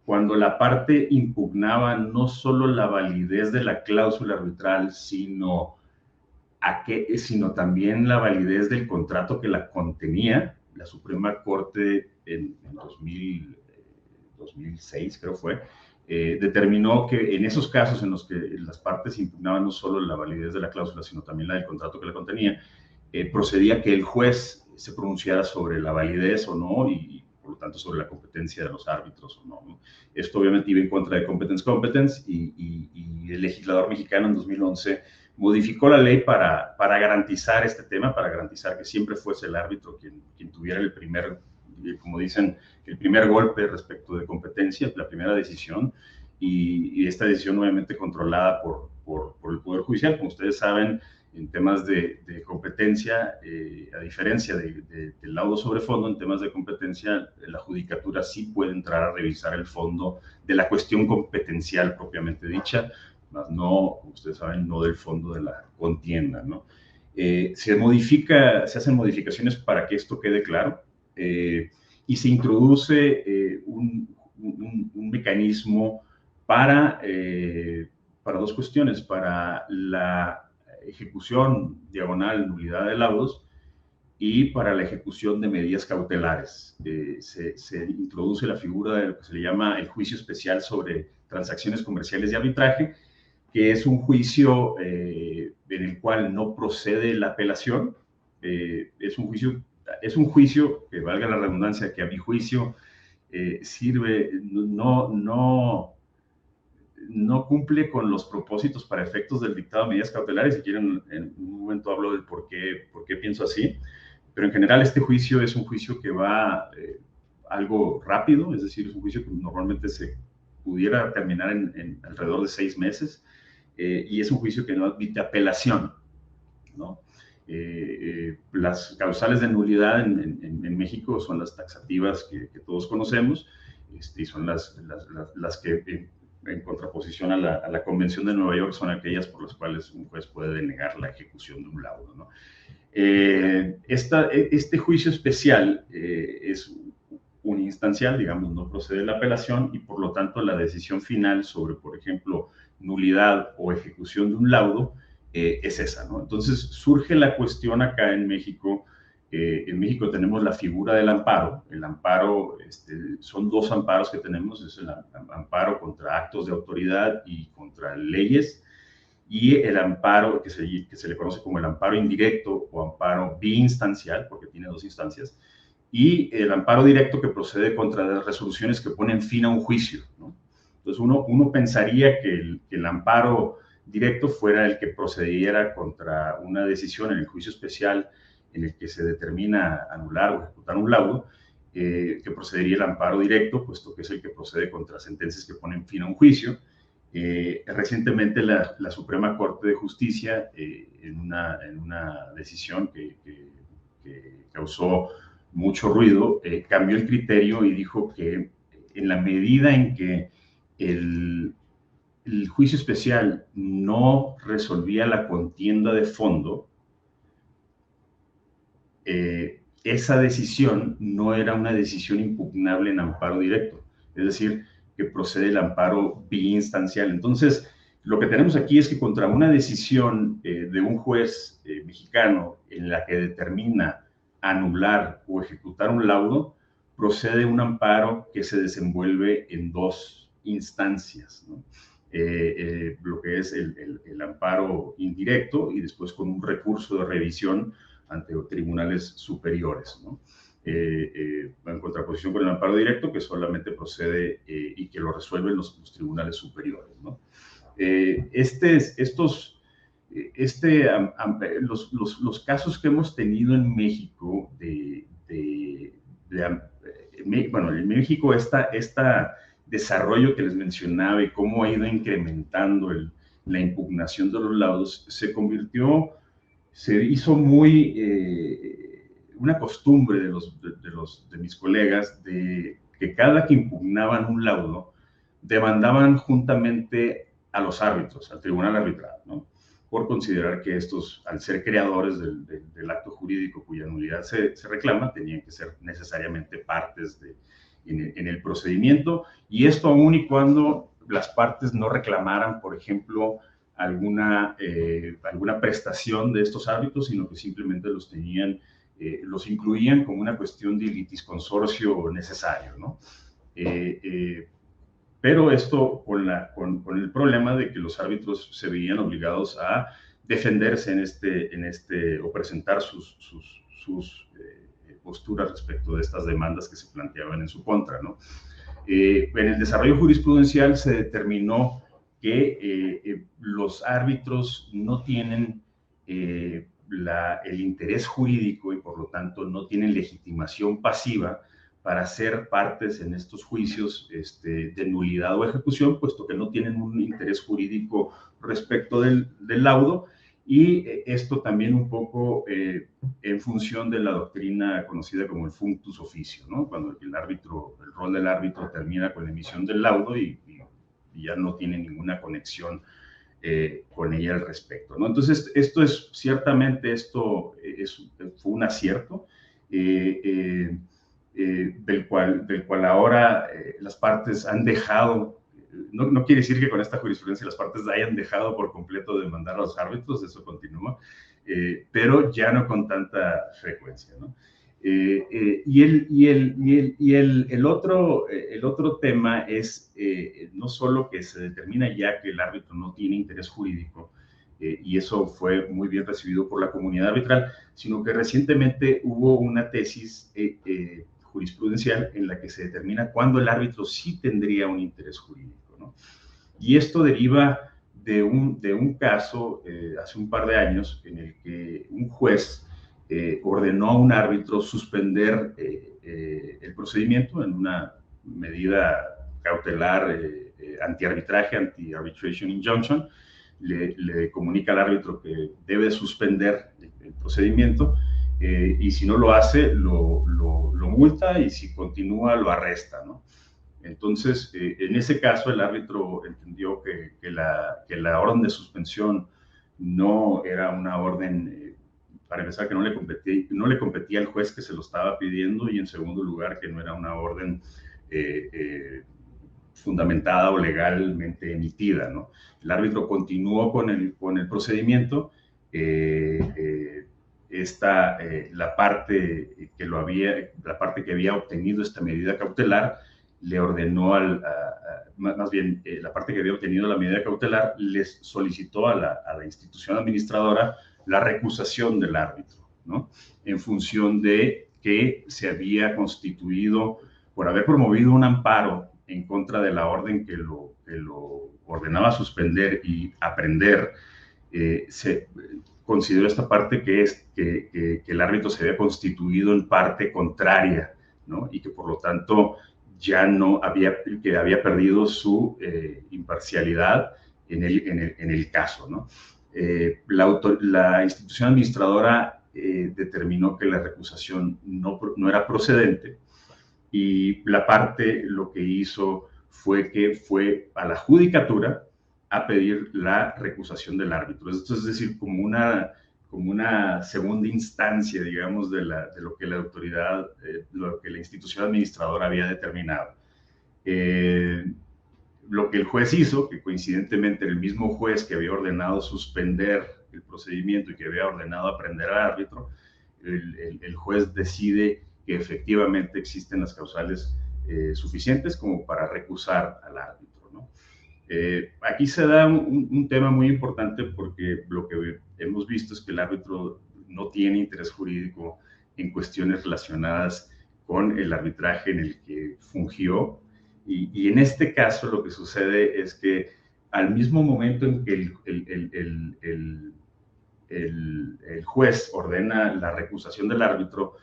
cuando la parte impugnaba no solo la validez de la cláusula arbitral, sino también la validez del contrato que la contenía, la Suprema Corte en 2006, creo fue, determinó que en esos casos en los que las partes impugnaban no solo la validez de la cláusula, sino también la del contrato que la contenía, procedía que el juez se pronunciara sobre la validez o no, y por lo tanto sobre la competencia de los árbitros o no. Esto obviamente iba en contra de competence, y el legislador mexicano en 2011 modificó la ley para garantizar este tema, para garantizar que siempre fuese el árbitro quien tuviera el primer, como dicen, el primer golpe respecto de competencia, la primera decisión, y esta decisión obviamente controlada por el Poder Judicial. Como ustedes saben, en temas de competencia, a diferencia del laudo sobre fondo, en temas de competencia, la judicatura sí puede entrar a revisar el fondo de la cuestión competencial propiamente dicha, más no, como ustedes saben, no del fondo de la contienda, ¿no? Se hacen modificaciones para que esto quede claro. y se introduce un mecanismo para dos cuestiones, para la ejecución diagonal nulidad de laudos y para la ejecución de medidas cautelares. Se introduce la figura de lo que se le llama el juicio especial sobre transacciones comerciales de arbitraje, que es un juicio en el cual no procede la apelación. Es un juicio que, valga la redundancia, que a mi juicio sirve, no cumple con los propósitos para efectos del dictado de medidas cautelares. Si quieren, en un momento hablo del por qué pienso así. Pero en general este juicio es un juicio que va algo rápido, es decir, es un juicio que normalmente se pudiera terminar en alrededor de 6 meses, y es un juicio que no admite apelación, ¿no? Las causales de nulidad en México son las taxativas que todos conocemos, y son las que en contraposición a la Convención de Nueva York son aquellas por las cuales un juez puede denegar la ejecución de un laudo, ¿no? Este juicio especial es uninstancial, digamos, no procede de la apelación, y por lo tanto la decisión final sobre, por ejemplo, nulidad o ejecución de un laudo es esa, ¿no? Entonces surge la cuestión acá en México. En México tenemos la figura del amparo. El amparo, son 2 amparos que tenemos, es el amparo contra actos de autoridad y contra leyes, y el amparo que se le conoce como el amparo indirecto o amparo biinstancial, porque tiene 2 instancias, y el amparo directo, que procede contra las resoluciones que ponen fin a un juicio, ¿no? Entonces uno pensaría que el amparo directo fuera el que procediera contra una decisión en el juicio especial en el que se determina anular o ejecutar un laudo, que procedería el amparo directo, puesto que es el que procede contra sentencias que ponen fin a un juicio. Recientemente la Suprema Corte de Justicia, en una decisión que causó mucho ruido, cambió el criterio y dijo que en la medida en que el juicio especial no resolvía la contienda de fondo, esa decisión no era una decisión impugnable en amparo directo, es decir, que procede el amparo biinstancial. Entonces, lo que tenemos aquí es que contra una decisión de un juez mexicano en la que determina anular o ejecutar un laudo, procede un amparo que se desenvuelve en 2 instancias, ¿no? Lo que es el amparo indirecto, y después con un recurso de revisión ante tribunales superiores, ¿no? En contraposición con el amparo directo, que solamente procede y que lo resuelven los tribunales superiores, ¿no? Los casos que hemos tenido en México bueno, en México desarrollo que les mencionaba y cómo ha ido incrementando la impugnación de los laudos, se hizo una costumbre de mis colegas de que cada que impugnaban un laudo, demandaban juntamente a los árbitros, al tribunal arbitral, ¿no? Por considerar que estos, al ser creadores del acto jurídico cuya nulidad se reclama, tenían que ser necesariamente partes en el procedimiento, y esto aún y cuando las partes no reclamaran, por ejemplo, alguna prestación de estos árbitros, sino que simplemente los incluían como una cuestión de litisconsorcio necesario, ¿no? Pero esto con el problema de que los árbitros se veían obligados a defenderse o presentar sus posturas respecto de estas demandas que se planteaban en su contra, ¿no? En el desarrollo jurisprudencial se determinó que los árbitros no tienen el interés jurídico y por lo tanto no tienen legitimación pasiva para ser partes en estos juicios de nulidad o ejecución, puesto que no tienen un interés jurídico respecto del laudo, y esto también un poco en función de la doctrina conocida como el functus officio, ¿no? Cuando el rol del árbitro termina con la emisión del laudo y ya no tiene ninguna conexión con ella al respecto, ¿no? Entonces, ciertamente fue un acierto. del cual ahora las partes han dejado. No quiere decir que con esta jurisprudencia las partes hayan dejado por completo de mandar a los árbitros, eso continúa, pero ya no con tanta frecuencia, ¿no? El otro tema es no solo que se determina ya que el árbitro no tiene interés jurídico, y eso fue muy bien recibido por la comunidad arbitral, sino que recientemente hubo una tesis jurisprudencial en la que se determina cuándo el árbitro sí tendría un interés jurídico, ¿no? Y esto deriva de un caso hace un par de años en el que un juez ordenó a un árbitro suspender el procedimiento en una medida cautelar anti-arbitraje, anti-arbitration injunction. Le comunica al árbitro que debe suspender el procedimiento, y si no lo hace, lo multa, y si continúa, lo arresta, ¿no? Entonces, en ese caso, el árbitro entendió que la orden de suspensión no era una orden, para empezar, que no le competía al juez que se lo estaba pidiendo, y en segundo lugar, que no era una orden fundamentada o legalmente emitida, ¿no? El árbitro continuó con el procedimiento. La parte que había obtenido esta medida cautelar le ordenó la parte que había obtenido la medida cautelar les solicitó a la institución administradora la recusación del árbitro, ¿no? En función de que se había constituido por haber promovido un amparo en contra de la orden que lo ordenaba suspender y aprender. Se consideró esta parte que el árbitro se había constituido en parte contraria, ¿no? Y que por lo tanto ya no había perdido su imparcialidad en el caso, ¿no? La institución administradora determinó que la recusación no era procedente, y la parte lo que hizo fue que fue a la judicatura a pedir la recusación del árbitro. Esto es decir, como una segunda instancia, digamos, de lo que la autoridad, lo que la institución administradora había determinado. Lo que el juez hizo, que coincidentemente el mismo juez que había ordenado suspender el procedimiento y que había ordenado aprender al árbitro, el juez decide que efectivamente existen las causales suficientes como para recusar al árbitro, ¿no? Aquí se da un tema muy importante, porque lo que hemos visto es que el árbitro no tiene interés jurídico en cuestiones relacionadas con el arbitraje en el que fungió, y en este caso lo que sucede es que al mismo momento en que el juez ordena la recusación del árbitro,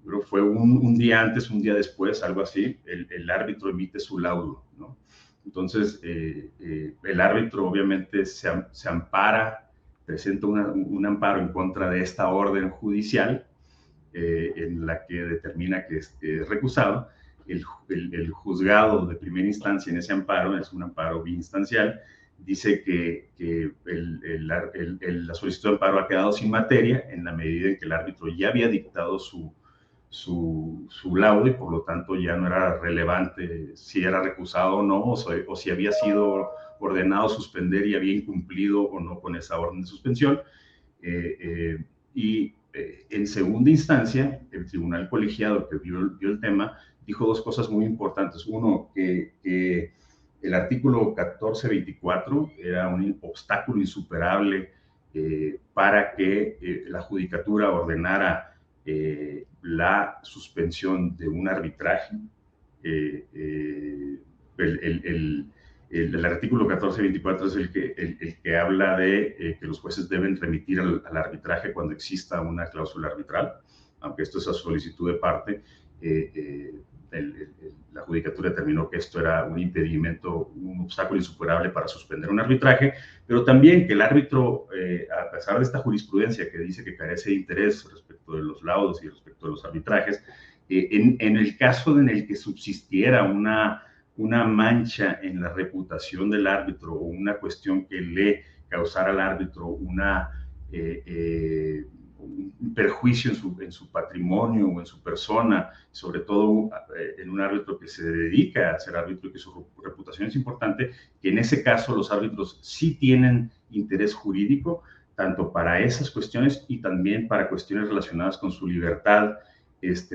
creo que fue un día antes, un día después, algo así, el árbitro emite su laudo, ¿no? Entonces, el árbitro obviamente se ampara, presenta un amparo en contra de esta orden judicial en la que determina que es recusado. El juzgado de primera instancia en ese amparo, es un amparo biinstancial, dice que la solicitud de amparo ha quedado sin materia en la medida en que el árbitro ya había dictado su laudo, y por lo tanto ya no era relevante si era recusado o no, o si había sido ordenado suspender y había incumplido o no con esa orden de suspensión. En segunda instancia, el tribunal colegiado que vio el tema dijo dos cosas muy importantes. Uno, que el artículo 1424 era un obstáculo insuperable para que la judicatura ordenara la suspensión de un arbitraje. El artículo 1424 es el que habla de que los jueces deben remitir al arbitraje cuando exista una cláusula arbitral, aunque esto es a solicitud de parte. La judicatura determinó que esto era un impedimento, un obstáculo insuperable para suspender un arbitraje, pero también que el árbitro, a pesar de esta jurisprudencia que dice que carece de interés respecto de los laudos y respecto de los arbitrajes, en el caso en el que subsistiera una mancha en la reputación del árbitro, o una cuestión que le causara al árbitro un perjuicio en su patrimonio o en su persona, sobre todo en un árbitro que se dedica a ser árbitro y que su reputación es importante, que en ese caso los árbitros sí tienen interés jurídico, tanto para esas cuestiones y también para cuestiones relacionadas con su libertad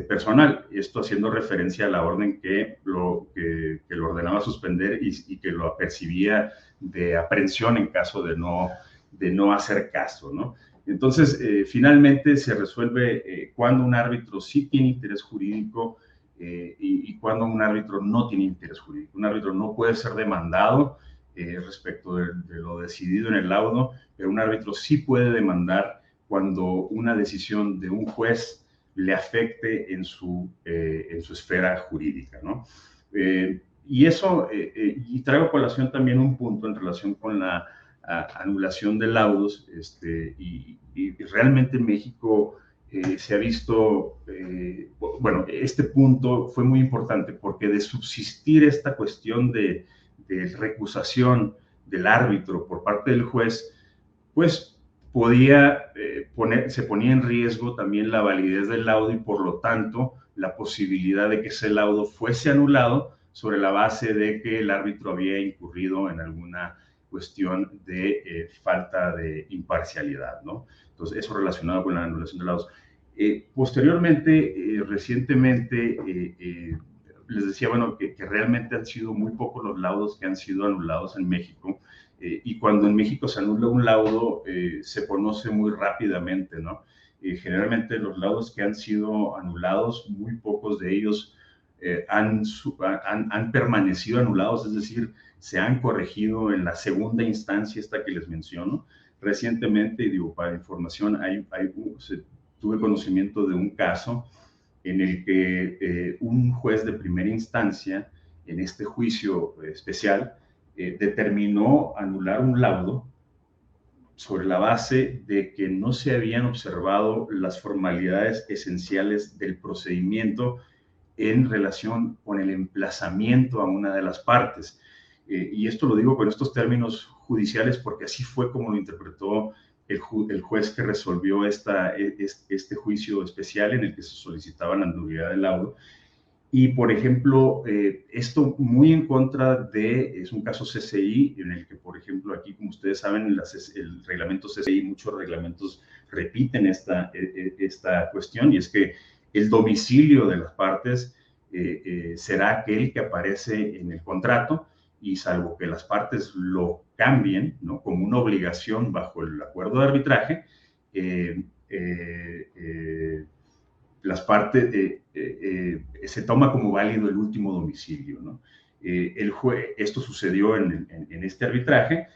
personal. Esto haciendo referencia a la orden que lo ordenaba suspender y que lo apercibía de aprehensión en caso de no hacer caso, ¿no? Entonces, finalmente se resuelve cuando un árbitro sí tiene interés jurídico y cuando un árbitro no tiene interés jurídico. Un árbitro no puede ser demandado respecto de lo decidido en el laudo, pero un árbitro sí puede demandar cuando una decisión de un juez le afecte en su esfera jurídica, ¿no? Y eso, y traigo a colación también un punto en relación con la anulación de laudos, y realmente en México se ha visto, bueno, este punto fue muy importante porque de subsistir esta cuestión de recusación del árbitro por parte del juez, pues se ponía en riesgo también la validez del laudo y por lo tanto la posibilidad de que ese laudo fuese anulado sobre la base de que el árbitro había incurrido en alguna cuestión de falta de imparcialidad, ¿no? Entonces, eso relacionado con la anulación de laudos. Posteriormente, recientemente, les decía, bueno, que realmente han sido muy pocos los laudos que han sido anulados en México, y cuando en México se anula un laudo, se conoce muy rápidamente, ¿no? Generalmente los laudos que han sido anulados, muy pocos de ellos han permanecido anulados, es decir, se han corregido en la segunda instancia, esta que les menciono. Recientemente, y digo, para información, tuve conocimiento de un caso en el que un juez de primera instancia, en este juicio especial, determinó anular un laudo sobre la base de que no se habían observado las formalidades esenciales del procedimiento en relación con el emplazamiento a una de las partes. Y esto lo digo con estos términos judiciales porque así fue como lo interpretó el juez que resolvió este juicio especial en el que se solicitaba la nulidad del laudo. Y, por ejemplo, esto muy en contra es un caso CCI, en el que, por ejemplo, aquí, como ustedes saben, el reglamento CCI, muchos reglamentos repiten esta cuestión, y es que el domicilio de las partes será aquel que aparece en el contrato, y salvo que las partes lo cambien, ¿no?, como una obligación bajo el acuerdo de arbitraje, las partes, se toma como válido el último domicilio, ¿no? Esto sucedió en este arbitraje,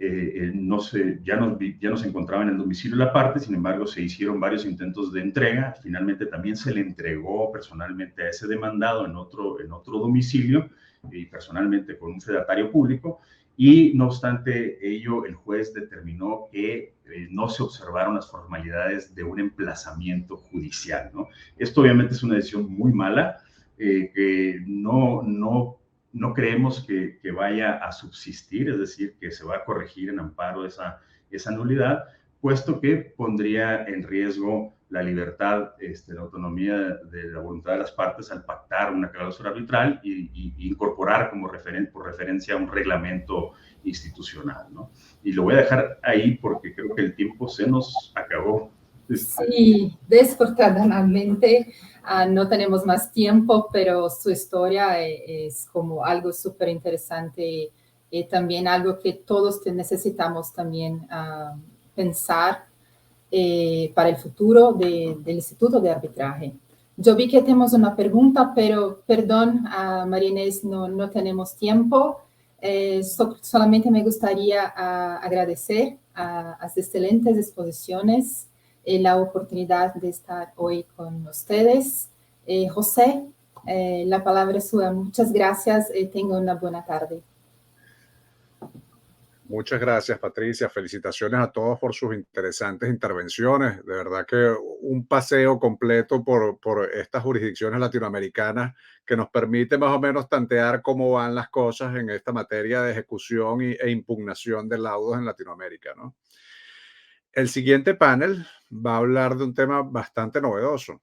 ya no se encontraba en el domicilio de la parte, sin embargo se hicieron varios intentos de entrega, finalmente también se le entregó personalmente a ese demandado en otro domicilio, y personalmente con un fedatario público, y no obstante ello, el juez determinó que no se observaron las formalidades de un emplazamiento judicial, ¿no? Esto obviamente es una decisión muy mala, que no creemos que vaya a subsistir, es decir, que se va a corregir en amparo esa nulidad, puesto que pondría en riesgo la libertad, la autonomía de la voluntad de las partes al pactar una cláusula arbitral y incorporar por referencia a un reglamento institucional, ¿no? Y lo voy a dejar ahí porque creo que el tiempo se nos acabó. Sí, desafortunadamente no tenemos más tiempo, pero su historia es como algo súper interesante y también algo que todos necesitamos también pensar para el futuro del Instituto de Arbitraje. Yo vi que tenemos una pregunta, pero perdón, María Inés, no tenemos tiempo. Solamente me gustaría agradecer a las excelentes exposiciones, la oportunidad de estar hoy con ustedes. José, la palabra es suya. Muchas gracias y tengan una buena tarde. Muchas gracias, Patricia. Felicitaciones a todos por sus interesantes intervenciones. De verdad que un paseo completo por estas jurisdicciones latinoamericanas que nos permite más o menos tantear cómo van las cosas en esta materia de ejecución e impugnación de laudos en Latinoamérica, ¿no? El siguiente panel va a hablar de un tema bastante novedoso.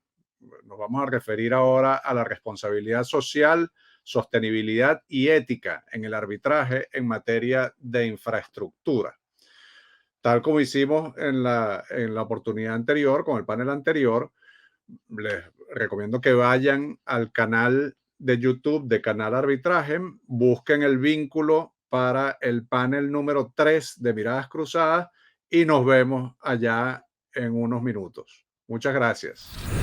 Nos vamos a referir ahora a la responsabilidad social, sostenibilidad y ética en el arbitraje en materia de infraestructura. Tal como hicimos en la oportunidad anterior, con el panel anterior, les recomiendo que vayan al canal de YouTube de Canal Arbitraje, busquen el vínculo para el panel número 3 de Miradas Cruzadas y nos vemos allá en unos minutos. Muchas gracias.